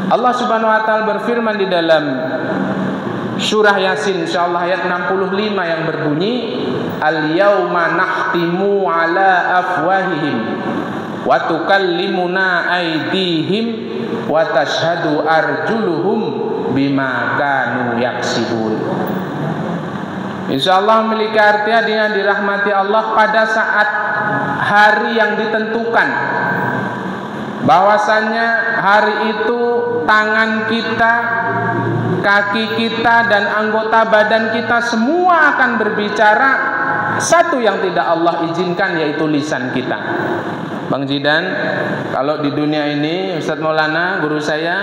Allah Subhanahu wa taala berfirman di dalam surah Yasin insyaallah ayat 65 yang berbunyi al-yauma nakhtimu ala afwahihim wa tukallimuna aydihim wa tashhadu arjuluhum bima kanu yaksibun. Insyaallah memiliki arti yang dirahmati Allah pada saat hari yang ditentukan, bahwasannya hari itu tangan kita, kaki kita dan anggota badan kita semua akan berbicara. Satu yang tidak Allah izinkan yaitu lisan kita. Bang Jidan, kalau di dunia ini Ustadz Maulana guru saya,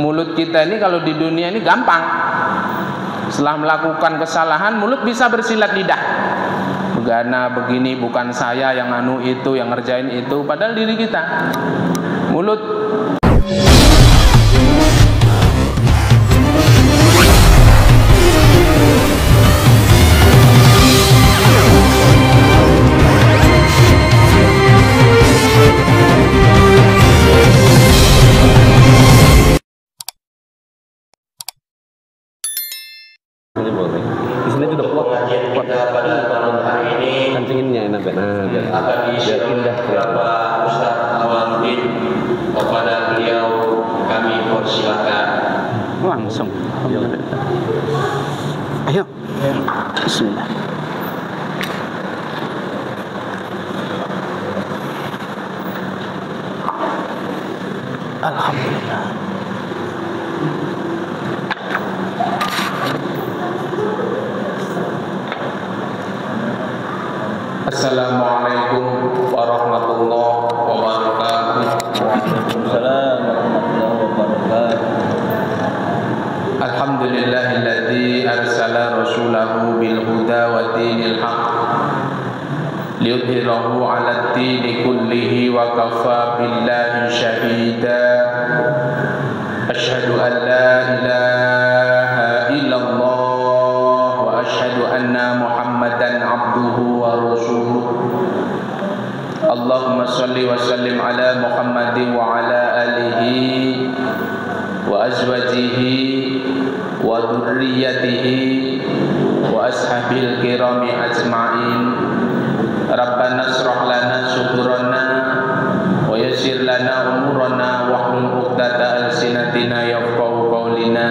mulut kita ini kalau di dunia ini gampang. Setelah melakukan kesalahan mulut bisa bersilat lidah. Begana begini, bukan saya yang anu itu, yang ngerjain itu, padahal diri kita. Mulut. Disini sudah kuat pada malam hari ini kancinginnya enak akan diisi indah beberapa Ustaz Awaludin. Kepada beliau kami persilakan Langsung. Ayo. Bismillah. Alhamdulillah. Assalamualaikum warahmatullahi wabarakatuh. Waalaikumsalam warahmatullahi wabarakatuh. Alhamdulillahilladzi arsala rasulahu bil huda wa dinil haq liyudhhirahu 'alad dini kullihi wa kafa billahi syahida. Asyhadu an la ilaha illallah wa asyhadu anna Muhammadan abduhu wa rasuluh. Allahumma salli wa sallim ala Muhammadin wa ala alihi wa azwajihi wa dzurriyyatihi wa ashabil kirami ajma'in. Rabbana shrah lana sudurana wa yassir lana umurana wahlul 'uqdatal alsinatina yafqahu qawlina.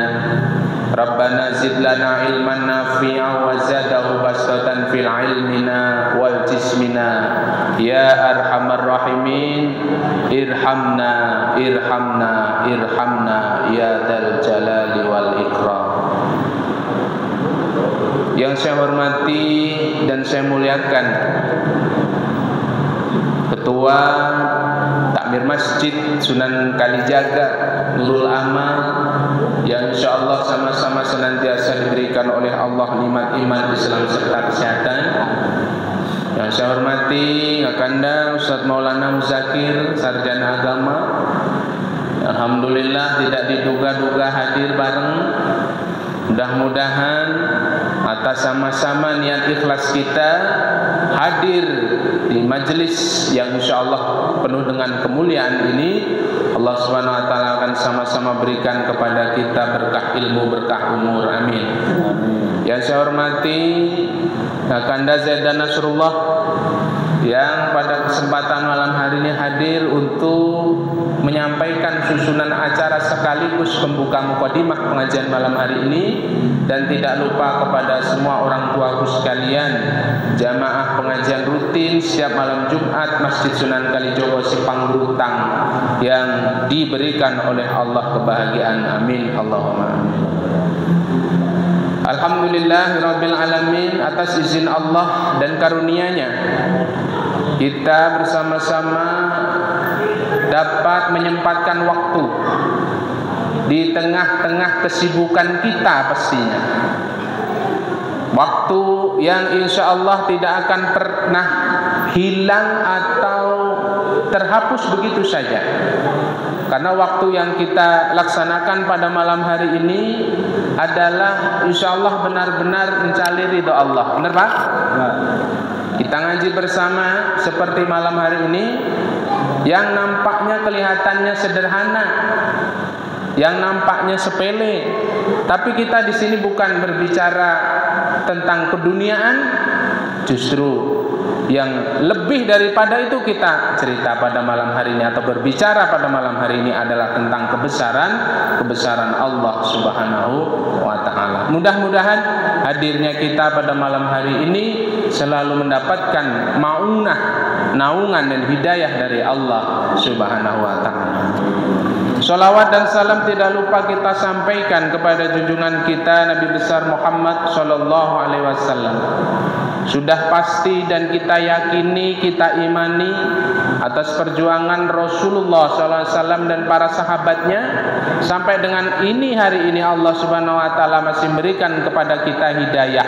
Rabbana zid lana ilman nafi'a wa zadahu bastatan fil ilmina wal jismina ya arhamar rahimin. Irhamna irhamna irhamna ya dzal jalali wal ikram. Yang saya hormati dan saya muliakan Ketua Takmir Masjid Sunan Kalijaga Nurul Amal, yang insyaallah sama-sama senantiasa diberikan oleh Allah nikmat iman, Islam serta kesehatan. Yang saya hormati Kakanda Ustadz Maulana Muzakir, sarjana agama. Alhamdulillah tidak diduga-duga hadir bareng. Mudah-mudahan atas sama-sama niat ikhlas kita hadir di majelis yang insyaallah penuh dengan kemuliaan ini, Allah Subhanahu wa taala akan sama-sama berikan kepada kita berkah ilmu, berkah umur. Amin. Yang saya hormati Kakanda Zaidan Nasrullah yang pada kesempatan malam hari ini hadir untuk menyampaikan susunan acara sekaligus pembuka mukadimah pengajian malam hari ini, dan tidak lupa kepada semua orang tuaku sekalian, jamaah pengajian rutin setiap malam Jumat Masjid Sunan Kalijogo Sipangrutang yang diberikan oleh Allah kebahagiaan. Amin Allahumma amin. Alhamdulillahirabbil alamin, atas izin Allah dan karunia-Nya kita bersama-sama dapat menyempatkan waktu di tengah-tengah kesibukan kita pastinya. Waktu yang insya Allah tidak akan pernah hilang atau terhapus begitu saja. Karena waktu yang kita laksanakan pada malam hari ini adalah insya Allah benar-benar mencari ridho Allah. Benar Pak? Kita ngaji bersama seperti malam hari ini yang nampaknya kelihatannya sederhana, yang nampaknya sepele, tapi kita di sini bukan berbicara tentang keduniaan, justru yang lebih daripada itu kita cerita pada malam hari ini atau berbicara pada malam hari ini adalah tentang kebesaran Allah Subhanahu wa taala. Mudah-mudahan hadirnya kita pada malam hari ini selalu mendapatkan naungan dan hidayah dari Allah Subhanahu wa taala. Salawat dan salam tidak lupa kita sampaikan kepada junjungan kita Nabi besar Muhammad sallallahu alaihi wasallam. Sudah pasti dan kita yakini, kita imani atas perjuangan Rasulullah sallallahu alaihi wasallam dan para sahabatnya sampai dengan hari ini Allah Subhanahu wa taala masih memberikan kepada kita hidayah.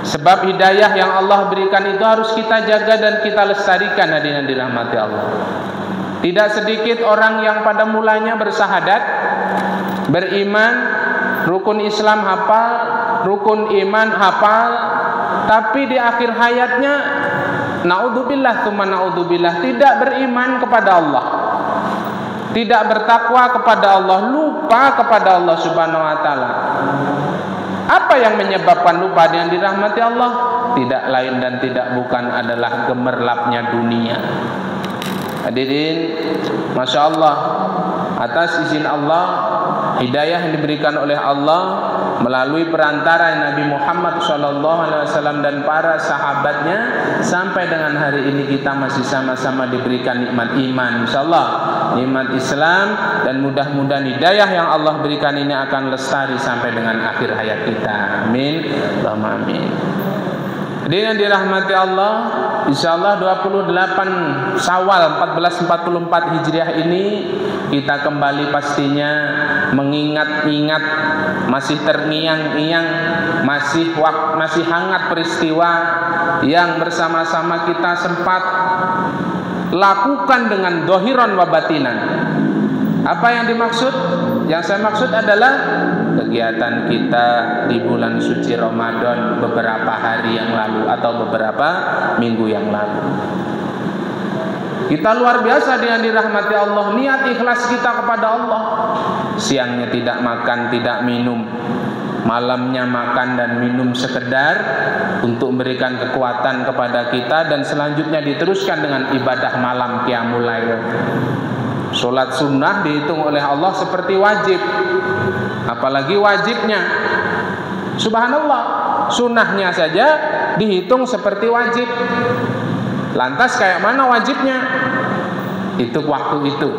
Sebab hidayah yang Allah berikan itu harus kita jaga dan kita lestarikan, hadirin dirahmati Allah. Tidak sedikit orang yang pada mulanya bersahadat, beriman, rukun Islam hafal, rukun iman hafal, tapi di akhir hayatnya naudzubillah tsumma naudzubillah tidak beriman kepada Allah, tidak bertakwa kepada Allah, lupa kepada Allah Subhanahu wa taala. Apa yang menyebabkan lupa yang dirahmati Allah? Tidak lain dan tidak bukan adalah gemerlapnya dunia. Hadirin, Masya Allah, atas izin Allah, hidayah yang diberikan oleh Allah melalui perantara Nabi Muhammad SAW dan para sahabatnya, sampai dengan hari ini kita masih sama-sama diberikan nikmat iman, Insya Allah, nikmat Islam, dan mudah-mudahan hidayah yang Allah berikan ini akan lestari sampai dengan akhir hayat kita. Amin, Allahumma amin. Hadirin yang dirahmati Allah, insyaallah 28 Syawal 1444 Hijriah ini kita kembali pastinya mengingat-ingat, masih terngiang-ngiang, masih hangat peristiwa yang bersama-sama kita sempat lakukan dengan dohiron wa batinan. Apa yang dimaksud? Yang saya maksud adalah kegiatan kita di bulan suci Ramadan beberapa hari yang lalu atau beberapa minggu yang lalu. Kita luar biasa dengan dirahmati Allah, niat ikhlas kita kepada Allah. Siangnya tidak makan, tidak minum, malamnya makan dan minum sekedar untuk memberikan kekuatan kepada kita, dan selanjutnya diteruskan dengan ibadah malam qiyamul lail. Salat sunnah dihitung oleh Allah seperti wajib, apalagi wajibnya. Subhanallah, sunnahnya saja dihitung seperti wajib. Lantas kayak mana wajibnya? Itu waktu itu.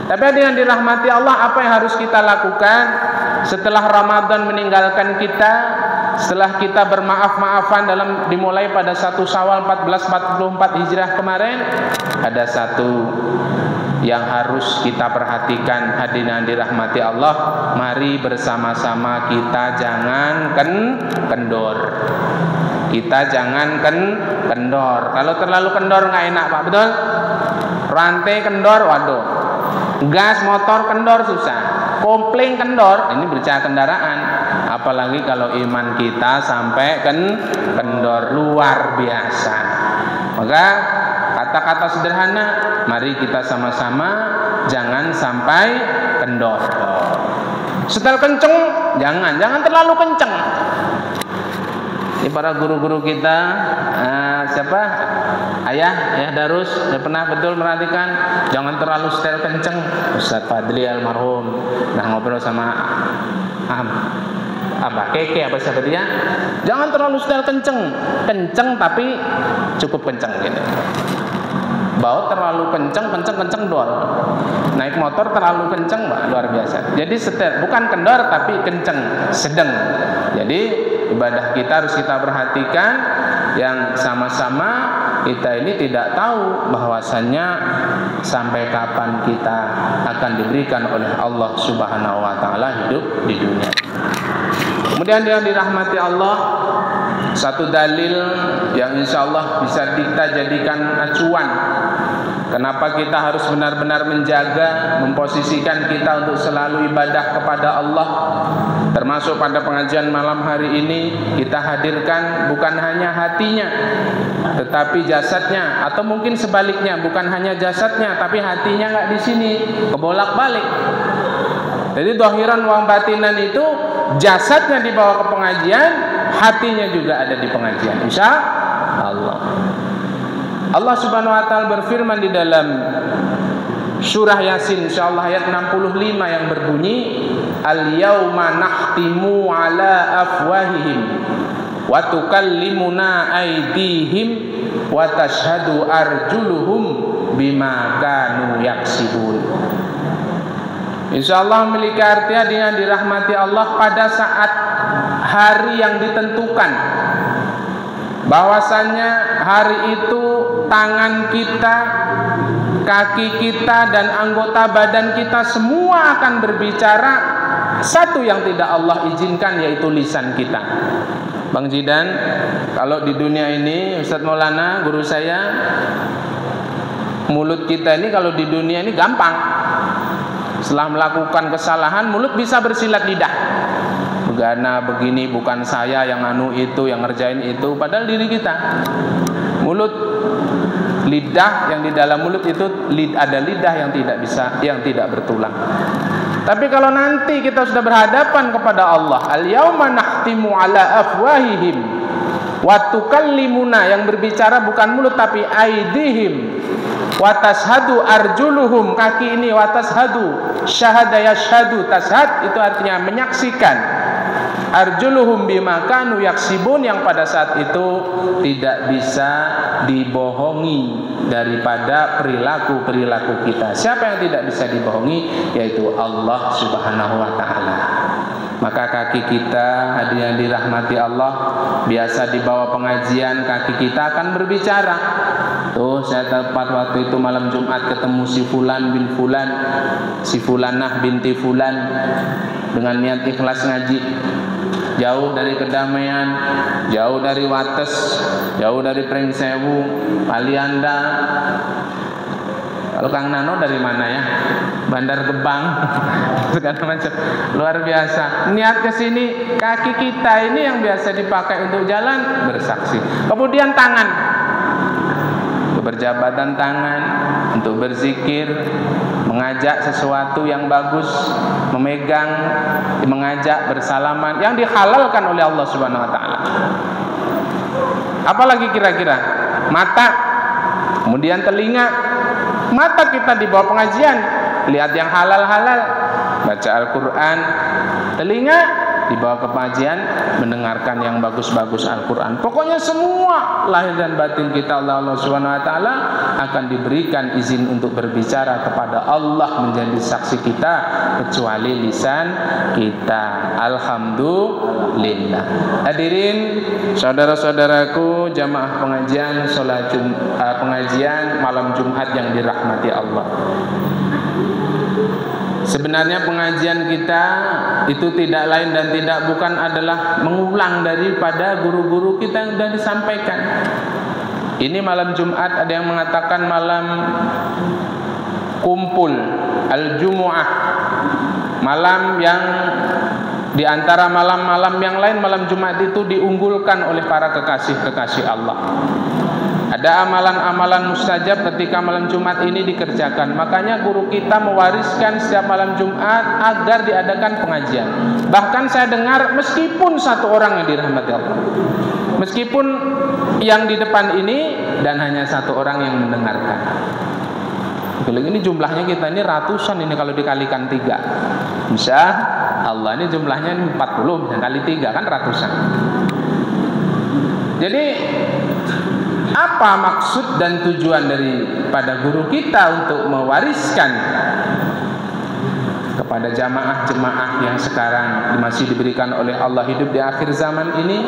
Tapi dengan dirahmati Allah, apa yang harus kita lakukan setelah Ramadan meninggalkan kita, setelah kita bermaaf-maafan dimulai pada 1 Syawal 1444 Hijrah kemarin? Ada satu yang harus kita perhatikan, hadirin dirahmati Allah. Mari bersama-sama kita jangan kendor. Kita jangan kendor. Kalau terlalu kendor nggak enak, Pak, betul? Rantai kendor, waduh. Gas motor kendor susah. Kopling kendor, ini berbicara kendaraan. Apalagi kalau iman kita sampai kendor, luar biasa. Maka kata-kata sederhana, mari kita sama-sama jangan sampai kendor. Setel kenceng, jangan terlalu kenceng. Ini para guru-guru kita, siapa? Ayah Darus, saya pernah betul merhatikan, jangan terlalu setel kenceng. Ustaz Fadli almarhum, ngobrol sama Keke apa siapa dia? Jangan terlalu setel kenceng tapi cukup kenceng gitu. Bawa terlalu kenceng dol. Naik motor terlalu kenceng, luar biasa. Jadi setel, bukan kendor tapi kenceng, sedang. Jadi ibadah kita harus kita perhatikan, yang sama-sama kita ini tidak tahu bahwasannya sampai kapan kita akan diberikan oleh Allah Subhanahu wa taala hidup di dunia. Kemudian yang dirahmati Allah, satu dalil yang insya Allah bisa kita jadikan acuan kenapa kita harus benar-benar menjaga, memposisikan kita untuk selalu ibadah kepada Allah. Termasuk pada pengajian malam hari ini kita hadirkan bukan hanya hatinya, tetapi jasadnya, atau mungkin sebaliknya, bukan hanya jasadnya tapi hatinya nggak di sini, kebolak-balik. Jadi zahiran wa batinan itu jasadnya dibawa ke pengajian, hatinya juga ada di pengajian. Insya Allah. Allah Subhanahu wa taala berfirman di dalam surah Yasin insyaallah ayat 65 yang berbunyi al-yauma nakhtimu ala afwahihim wa tukallimuna aydihim wa tashhadu arjuluhum bima kanu yaksibun. Insyaallah memiliki arti yang dirahmati Allah pada saat hari yang ditentukan, bahwasannya hari itu tangan kita, kaki kita, dan anggota badan kita semua akan berbicara. Satu yang tidak Allah izinkan yaitu lisan kita. Bang Jidan, kalau di dunia ini Ustadz Maulana guru saya, mulut kita ini kalau di dunia ini gampang. Setelah melakukan kesalahan, mulut bisa bersilat lidah. Begana begini, bukan saya yang anu itu, yang ngerjain itu, padahal diri kita. Mulut, lidah yang di dalam mulut itu ada lidah yang tidak bisa, yang tidak bertulang. Tapi kalau nanti kita sudah berhadapan kepada Allah, al-yauma nakhtimu ala afwahihim wa tukallimuna, yang berbicara bukan mulut tapi aidihim, wa tashhadu arjuluhum, kaki ini, wa tashhadu syahada yashhadu, tashhad itu artinya menyaksikan, arjuluhum bima kanu yaksibun, yang pada saat itu tidak bisa dibohongi daripada perilaku-perilaku kita. Siapa yang tidak bisa dibohongi? Yaitu Allah Subhanahu wa taala. Maka kaki kita, hadirin dirahmati Allah, biasa dibawa pengajian, kaki kita akan berbicara. Tuh, saya tepat waktu itu malam Jumat ketemu si Fulan bin Fulan, si Fulanah binti Fulan, dengan niat ikhlas ngaji. Jauh dari kedamaian, jauh dari Wates, jauh dari Pringsewu, Alianda. Kalau Kang Nano dari mana ya? Bandar Gebang, segala macam. Luar biasa. Niat ke sini, kaki kita ini yang biasa dipakai untuk jalan bersaksi. Kemudian tangan, berjabatan tangan untuk berzikir, mengajak sesuatu yang bagus, memegang, mengajak bersalaman, yang dihalalkan oleh Allah Subhanahu wa taala. Apalagi kira-kira? Mata, kemudian telinga. Mata kita di bawah pengajian, lihat yang halal-halal, baca Al-Quran. Telinga di bawah pengajian, mendengarkan yang bagus-bagus Al-Quran. Pokoknya semua lahir dan batin kita Allah Subhanahu wa taala akan diberikan izin untuk berbicara kepada Allah, menjadi saksi kita, kecuali lisan kita. Alhamdulillah. Hadirin saudara-saudaraku, jamaah pengajian salat pengajian malam Jumat yang dirahmati Allah. Sebenarnya pengajian kita itu tidak lain dan tidak bukan adalah mengulang daripada guru-guru kita yang sudah disampaikan. Ini malam Jumat, ada yang mengatakan malam kumpul al-Jumu'ah, malam yang di antara malam-malam yang lain, malam Jumat itu diunggulkan oleh para kekasih-kekasih Allah. Ada amalan-amalan mustajab ketika malam Jumat ini dikerjakan. Makanya guru kita mewariskan setiap malam Jumat agar diadakan pengajian. Bahkan saya dengar meskipun satu orang yang dirahmati Allah, meskipun yang di depan ini dan hanya satu orang yang mendengarkan. Ini jumlahnya kita ini ratusan, ini kalau dikalikan 3. Insya Allah ini jumlahnya 40, kali 3 kan ratusan. Jadi apa maksud dan tujuan daripada guru kita untuk mewariskan kepada jamaah-jemaah yang sekarang masih diberikan oleh Allah hidup di akhir zaman ini,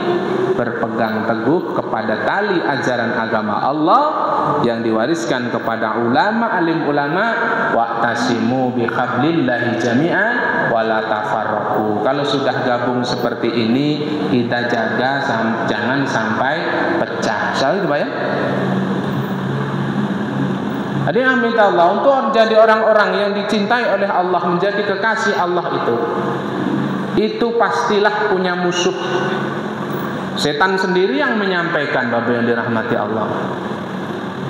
berpegang teguh kepada tali ajaran agama Allah yang diwariskan kepada ulama, alim ulama, wa'tasimu bihablillahi jami'an wala tafarraqu. Kalau sudah gabung seperti ini, kita jaga jangan sampai pecah. Salah itu Pak ya? Ada yang minta Allah untuk jadi orang-orang yang dicintai oleh Allah, menjadi kekasih Allah itu. itu pastilah punya musuh. Setan sendiri yang menyampaikan, Bapak yang dirahmati Allah,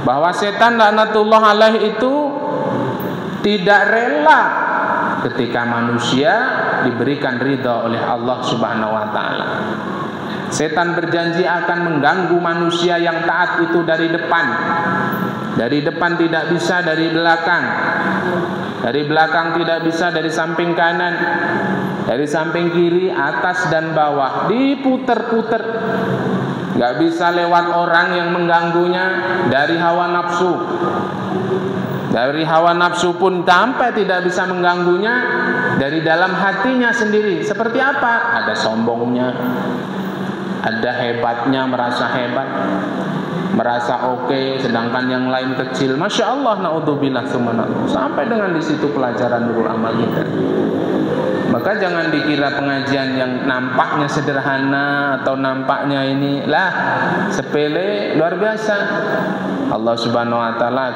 bahwa setan laknatullah alaih itu tidak rela ketika manusia diberikan ridha oleh Allah Subhanahu wa taala. Setan berjanji akan mengganggu manusia yang taat itu dari depan. Dari depan tidak bisa, dari belakang. Dari belakang tidak bisa, dari samping kanan, dari samping kiri, atas dan bawah, diputer-puter. Gak bisa lewat orang yang mengganggunya dari hawa nafsu. Dari hawa nafsu pun sampai tidak bisa mengganggunya dari dalam hatinya sendiri. Seperti apa? Ada sombongnya, ada hebatnya, merasa hebat, merasa oke, sedangkan yang lain kecil. Masya Allah, naudzubillah, sampai dengan di situ pelajaran nurul amal kita. Maka jangan dikira pengajian yang nampaknya sederhana atau nampaknya ini lah sepele, luar biasa. Allah Subhanahu wa taala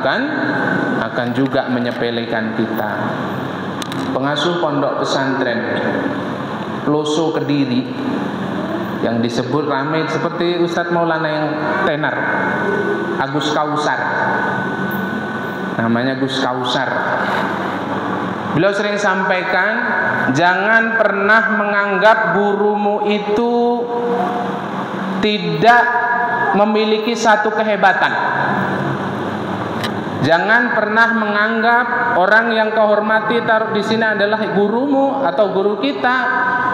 akan juga menyepelekan kita. Pengasuh pondok pesantren Peloso Kediri yang disebut ramai seperti Ustadz Maulana yang tenar, Agus Kausar, namanya Gus Kausar. Beliau sering sampaikan, jangan pernah menganggap gurumu itu tidak memiliki satu kehebatan. Jangan pernah menganggap orang yang kau hormati taruh di sini adalah gurumu atau guru kita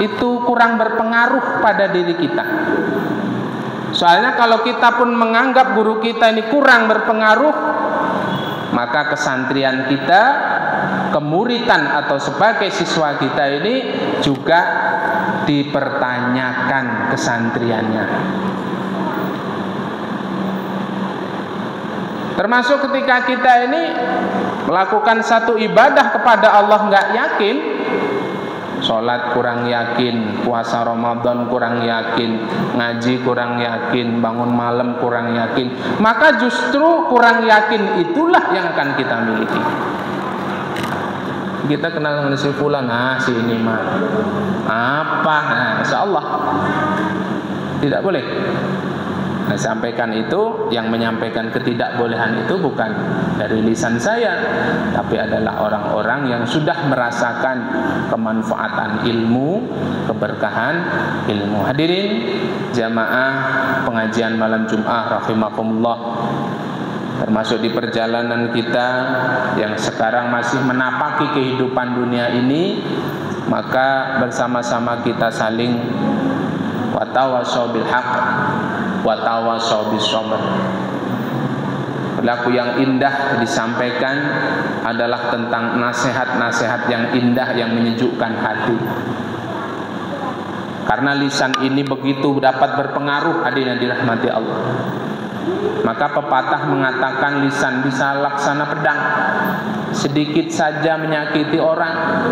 itu kurang berpengaruh pada diri kita. Soalnya kalau kita pun menganggap guru kita ini kurang berpengaruh, maka kesantrian kita, kemuritan atau sebagai siswa kita ini juga dipertanyakan kesantriannya. Termasuk ketika kita ini melakukan satu ibadah kepada Allah nggak yakin, sholat kurang yakin, puasa Ramadan kurang yakin, ngaji kurang yakin, bangun malam kurang yakin, maka justru kurang yakin itulah yang akan kita miliki. Kita kenal dengan si fulan, si ini mah apa? Insya Allah tidak boleh. Nah, sampaikan itu, yang menyampaikan ketidakbolehan itu bukan dari lisan saya, tapi adalah orang-orang yang sudah merasakan kemanfaatan ilmu, keberkahan ilmu. Hadirin jamaah pengajian malam Jumat rahimakumullah, termasuk di perjalanan kita yang sekarang masih menapaki kehidupan dunia ini, maka bersama-sama kita saling watawasau bil haq watawasau bis sabr. Perilaku yang indah disampaikan adalah tentang nasihat-nasihat yang indah yang menyejukkan hati. Karena lisan ini begitu dapat berpengaruh, hadirin dirahmati Allah. Maka pepatah mengatakan lisan bisa laksana pedang, sedikit saja menyakiti orang.